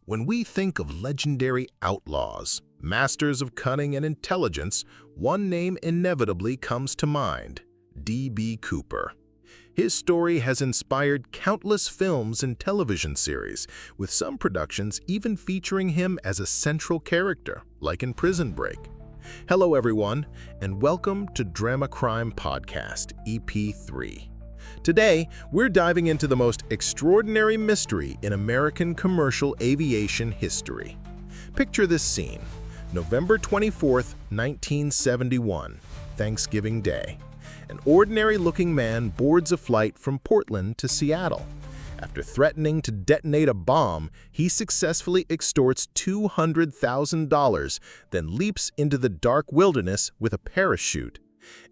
When we think of legendary outlaws, masters of cunning and intelligence, one name inevitably comes to mind: D.B. Cooper. His story has inspired countless films and television series, with some productions even featuring him as a central character, like in Prison Break. Hello everyone, and welcome to DramaCrimePodcast EP.3. Today, we're diving into the most extraordinary mystery in American commercial aviation history. Picture this scene: November 24th, 1971, Thanksgiving Day. An ordinary-looking man boards a flight from Portland to Seattle. After threatening to detonate a bomb, he successfully extorts $200,000, then leaps into the dark wilderness with a parachute.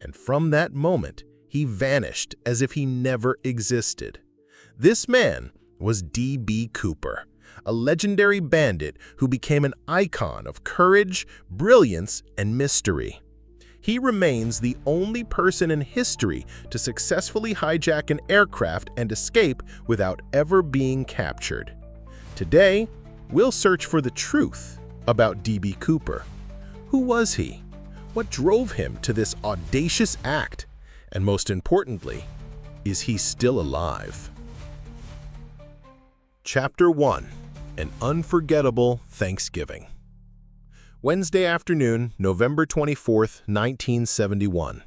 And from that moment, he vanished as if he never existed. This man was D.B. Cooper, a legendary bandit who became an icon of courage, brilliance, and mystery. He remains the only person in history to successfully hijack an aircraft and escape without ever being captured. Today, we'll search for the truth about D.B. Cooper. Who was he? What drove him to this audacious act? And most importantly, is he still alive? Chapter 1: An Unforgettable Thanksgiving. Wednesday afternoon, November 24th, 1971.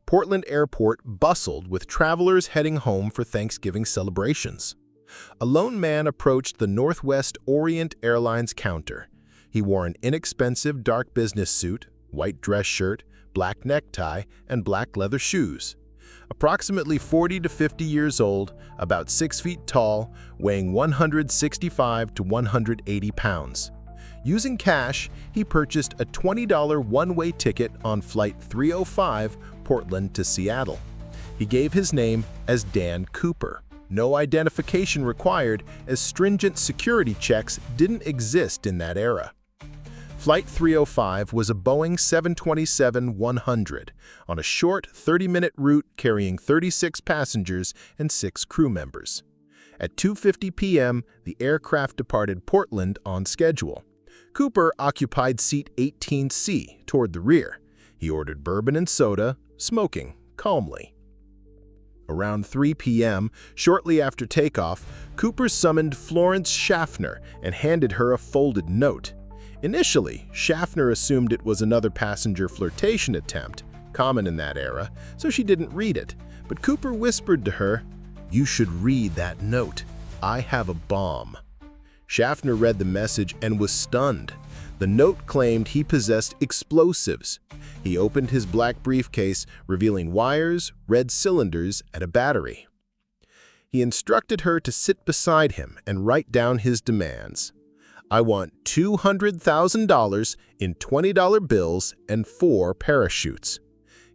Portland Airport bustled with travelers heading home for Thanksgiving celebrations. A lone man approached the Northwest Orient Airlines counter. He wore an inexpensive dark business suit, white dress shirt, black necktie, and black leather shoes. Approximately 40 to 50 years old, about 6 feet tall, weighing 165 to 180 pounds. Using cash, he purchased a $20 one-way ticket on Flight 305, Portland to Seattle. He gave his name as Dan Cooper. No identification required, as stringent security checks didn't exist in that era. Flight 305 was a Boeing 727-100 on a short 30-minute route carrying 36 passengers and 6 crew members. At 2:50 p.m., the aircraft departed Portland on schedule. Cooper occupied seat 18C toward the rear. He ordered bourbon and soda, smoking calmly. Around 3 p.m., shortly after takeoff, Cooper summoned Florence Schaffner and handed her a folded note. Initially, Schaffner assumed it was another passenger flirtation attempt, common in that era, so she didn't read it. But Cooper whispered to her, "You should read that note. I have a bomb." Schaffner read the message and was stunned. The note claimed he possessed explosives. He opened his black briefcase, revealing wires, red cylinders, and a battery. He instructed her to sit beside him and write down his demands. "I want $200,000 in $20 bills and 4 parachutes."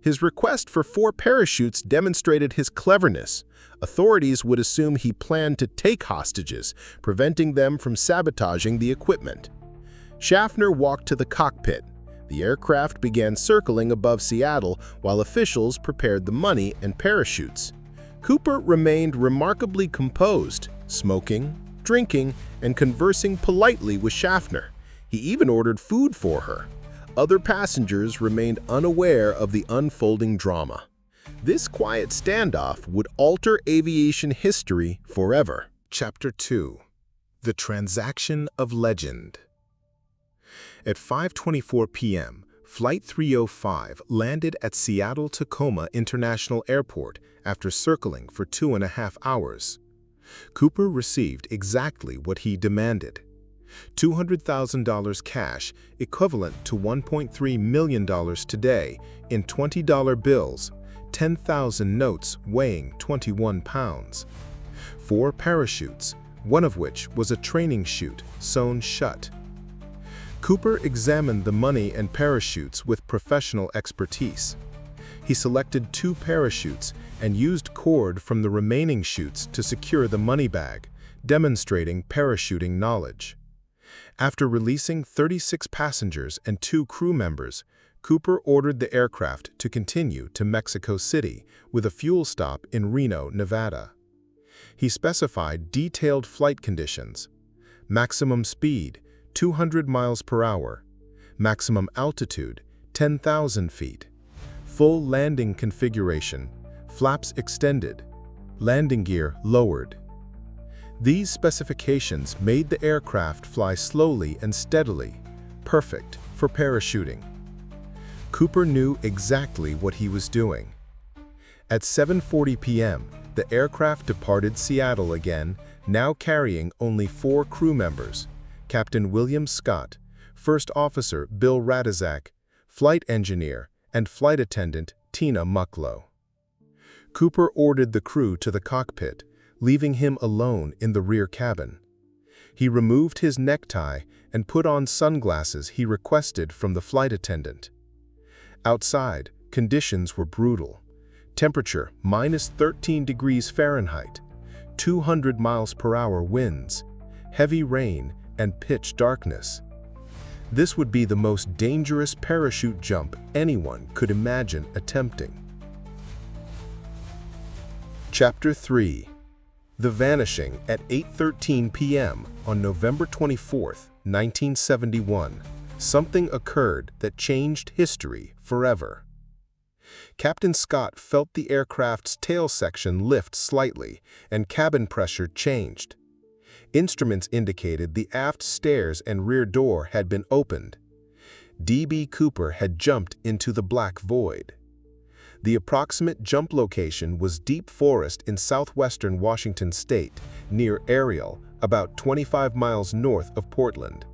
His request for 4 parachutes demonstrated his cleverness. Authorities would assume he planned to take hostages, preventing them from sabotaging the equipment. Schaffner walked to the cockpit. The aircraft began circling above Seattle while officials prepared the money and parachutes. Cooper remained remarkably composed, smoking, drinking, and conversing politely with Schaffner. He even ordered food for her. Other passengers remained unaware of the unfolding drama. This quiet standoff would alter aviation history forever. Chapter 2: The Transaction of Legend. At 5:24 p.m., Flight 305 landed at Seattle-Tacoma International Airport after circling for 2.5 hours. Cooper received exactly what he demanded: $200,000 cash, equivalent to $1.3 million today, in $20 bills, 10,000 notes weighing 21 pounds. 4 parachutes, one of which was a training chute sewn shut. Cooper examined the money and parachutes with professional expertise. He selected 2 parachutes and used cord from the remaining chutes to secure the money bag, demonstrating parachuting knowledge. After releasing 36 passengers and 2 crew members, Cooper ordered the aircraft to continue to Mexico City with a fuel stop in Reno, Nevada. He specified detailed flight conditions: Maximum speed, 200 miles per hour. Maximum altitude, 10,000 feet. Full landing configuration, flaps extended. Landing gear lowered. These specifications made the aircraft fly slowly and steadily, perfect for parachuting. Cooper knew exactly what he was doing. At 7:40 p.m., the aircraft departed Seattle again, now carrying only 4 crew members: Captain William Scott, First Officer Bill Radizak, flight engineer, and flight attendant Tina Mucklow. Cooper ordered the crew to the cockpit, leaving him alone in the rear cabin. He removed his necktie and put on sunglasses he requested from the flight attendant. Outside, conditions were brutal. Temperature -13 degrees Fahrenheit, 200 miles per hour winds, heavy rain, and pitch darkness. This would be the most dangerous parachute jump anyone could imagine attempting. Chapter 3. The Vanishing at 8:13 p.m. on November 24, 1971. Something occurred that changed history forever. Captain Scott felt the aircraft's tail section lift slightly, and cabin pressure changed. Instruments indicated the aft stairs and rear door had been opened. D.B. Cooper had jumped into the black void. The approximate jump location was deep forest in southwestern Washington state, near Ariel, about 25 miles north of Portland.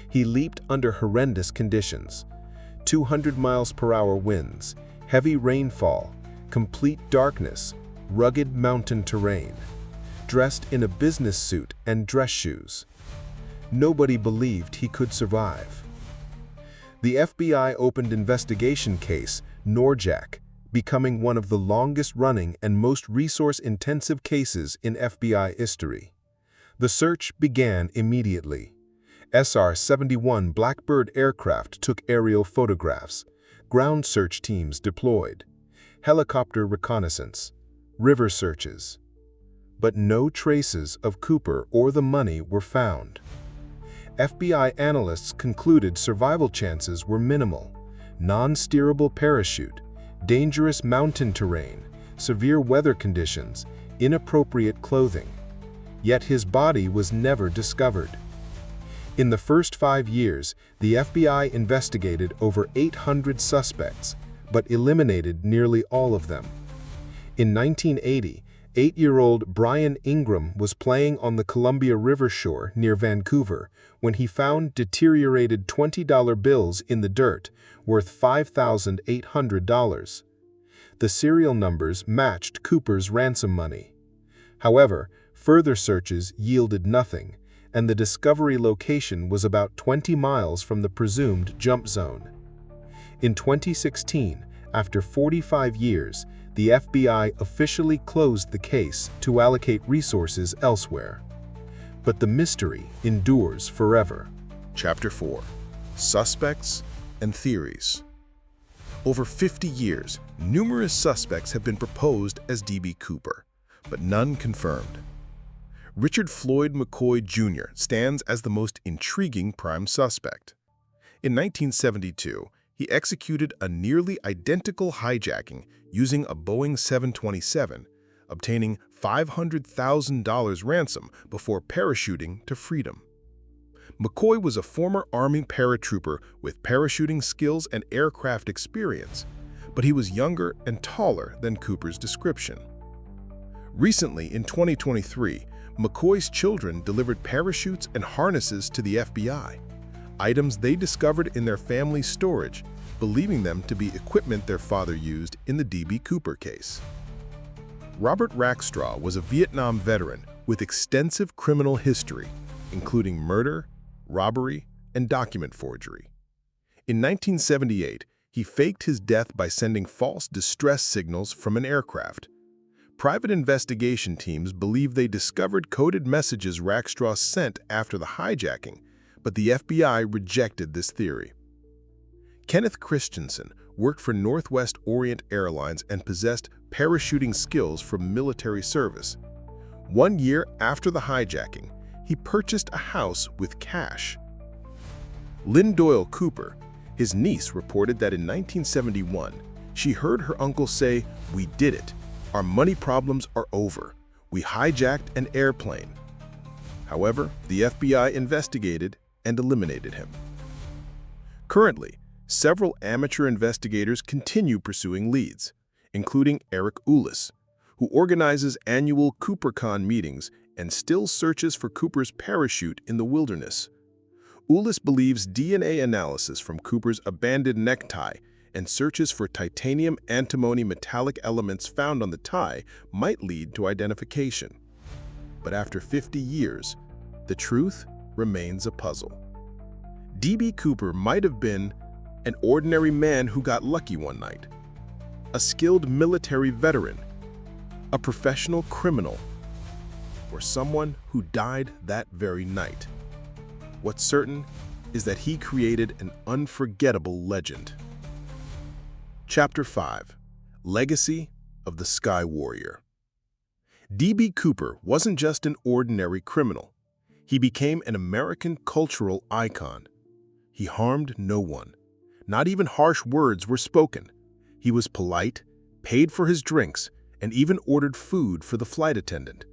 He leaped under horrendous conditions: 200 miles per hour winds, heavy rainfall, complete darkness, rugged mountain terrain. Dressed in a business suit and dress shoes. Nobody believed he could survive. The FBI opened investigation case Norjack, becoming one of the longest-running and most resource-intensive cases in FBI history. The search began immediately. SR-71 Blackbird aircraft took aerial photographs. Ground search teams deployed. Helicopter reconnaissance. River searches. But no traces of Cooper or the money were found. FBI analysts concluded survival chances were minimal. Non-steerable parachute, dangerous mountain terrain, severe weather conditions, inappropriate clothing. Yet his body was never discovered. In the first 5 years, the FBI investigated over 800 suspects, but eliminated nearly all of them. In 1980, 8-year-old Brian Ingram was playing on the Columbia River shore near Vancouver when he found deteriorated $20 bills in the dirt, worth $5,800. The serial numbers matched Cooper's ransom money. However, further searches yielded nothing, and the discovery location was about 20 miles from the presumed jump zone. In 2016, after 45 years, the FBI officially closed the case to allocate resources elsewhere. But the mystery endures forever. Chapter 4. Suspects and Theories. Over 50 years, numerous suspects have been proposed as D.B. Cooper, but none confirmed. Richard Floyd McCoy Jr. stands as the most intriguing prime suspect. In 1972, he executed a nearly identical hijacking using a Boeing 727, obtaining $500,000 ransom before parachuting to freedom. McCoy was a former Army paratrooper with parachuting skills and aircraft experience, but he was younger and taller than Cooper's description. Recently, in 2023, McCoy's children delivered parachutes and harnesses to the FBI, items they discovered in their family's storage, believing them to be equipment their father used in the D.B. Cooper case. Robert Rackstraw was a Vietnam veteran with extensive criminal history, including murder, robbery, and document forgery. In 1978, he faked his death by sending false distress signals from an aircraft. Private investigation teams believe they discovered coded messages Rackstraw sent after the hijacking, but the FBI rejected this theory. Kenneth Christensen worked for Northwest Orient Airlines and possessed parachuting skills from military service. 1 year after the hijacking, he purchased a house with cash. Lynn Doyle Cooper, his niece, reported that in 1971, she heard her uncle say, "We did it. Our money problems are over. We hijacked an airplane." However, the FBI investigated and eliminated him. Currently, several amateur investigators continue pursuing leads, including Eric Ulis, who organizes annual CooperCon meetings and still searches for Cooper's parachute in the wilderness. Ulis believes DNA analysis from Cooper's abandoned necktie and searches for titanium antimony metallic elements found on the tie might lead to identification. But after 50 years, the truth remains a puzzle. D.B. Cooper might have been an ordinary man who got lucky one night, a skilled military veteran, a professional criminal, or someone who died that very night. What's certain is that he created an unforgettable legend. Chapter 5: Legacy of the Sky Warrior. D.B. Cooper wasn't just an ordinary criminal. He became an American cultural icon. He harmed no one. Not even harsh words were spoken. He was polite, paid for his drinks, and even ordered food for the flight attendant.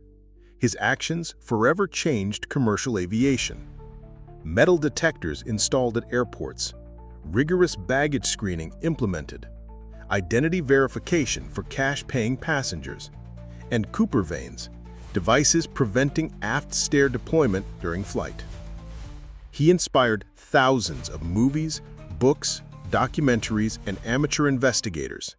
His actions forever changed commercial aviation. Metal detectors installed at airports, rigorous baggage screening implemented, identity verification for cash-paying passengers, and Cooper vanes, devices preventing aft stair deployment during flight. He inspired thousands of movies, books, documentaries, and amateur investigators.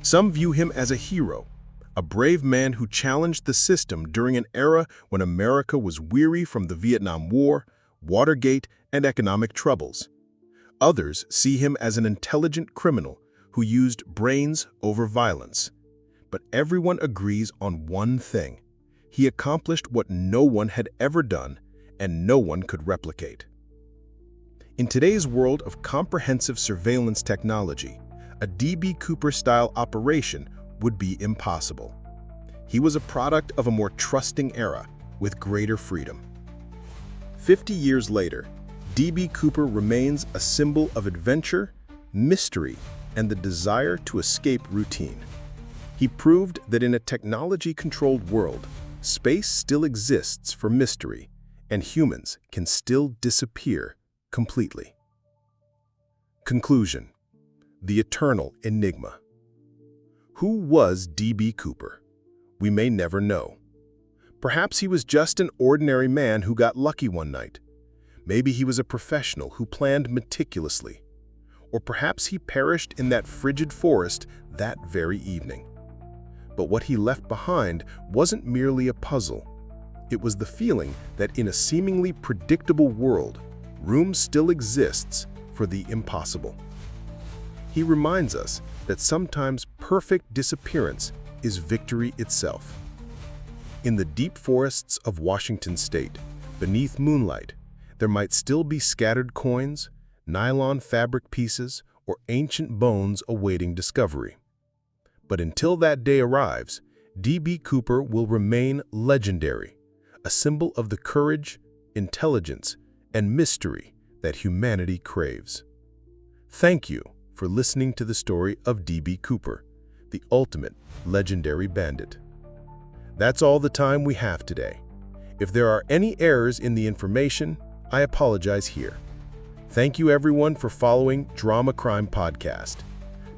Some view him as a hero, a brave man who challenged the system during an era when America was weary from the Vietnam War, Watergate, and economic troubles. Others see him as an intelligent criminal who used brains over violence. But everyone agrees on one thing: he accomplished what no one had ever done and no one could replicate. In today's world of comprehensive surveillance technology, a D.B. Cooper-style operation would be impossible. He was a product of a more trusting era with greater freedom. 50 years later, D.B. Cooper remains a symbol of adventure, mystery, and the desire to escape routine. He proved that in a technology-controlled world, space still exists for mystery, and humans can still disappear completely. Conclusion: the eternal enigma. Who was D.B. Cooper? We may never know. Perhaps he was just an ordinary man who got lucky one night. Maybe he was a professional who planned meticulously. Or perhaps he perished in that frigid forest that very evening. But what he left behind wasn't merely a puzzle. It was the feeling that in a seemingly predictable world, room still exists for the impossible. He reminds us that sometimes perfect disappearance is victory itself. In the deep forests of Washington state, beneath moonlight, there might still be scattered coins, nylon fabric pieces, or ancient bones awaiting discovery. But until that day arrives, D.B. Cooper will remain legendary, a symbol of the courage, intelligence, and mystery that humanity craves. Thank you for listening to the story of D.B. Cooper, the ultimate legendary bandit. That's all the time we have today. If there are any errors in the information, I apologize here. Thank you everyone for following Drama Crime Podcast.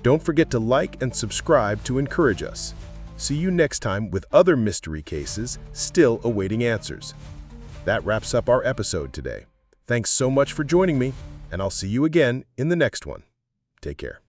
Don't forget to like and subscribe to encourage us. See you next time with other mystery cases still awaiting answers. That wraps up our episode today. Thanks so much for joining me, and I'll see you again in the next one. Take care.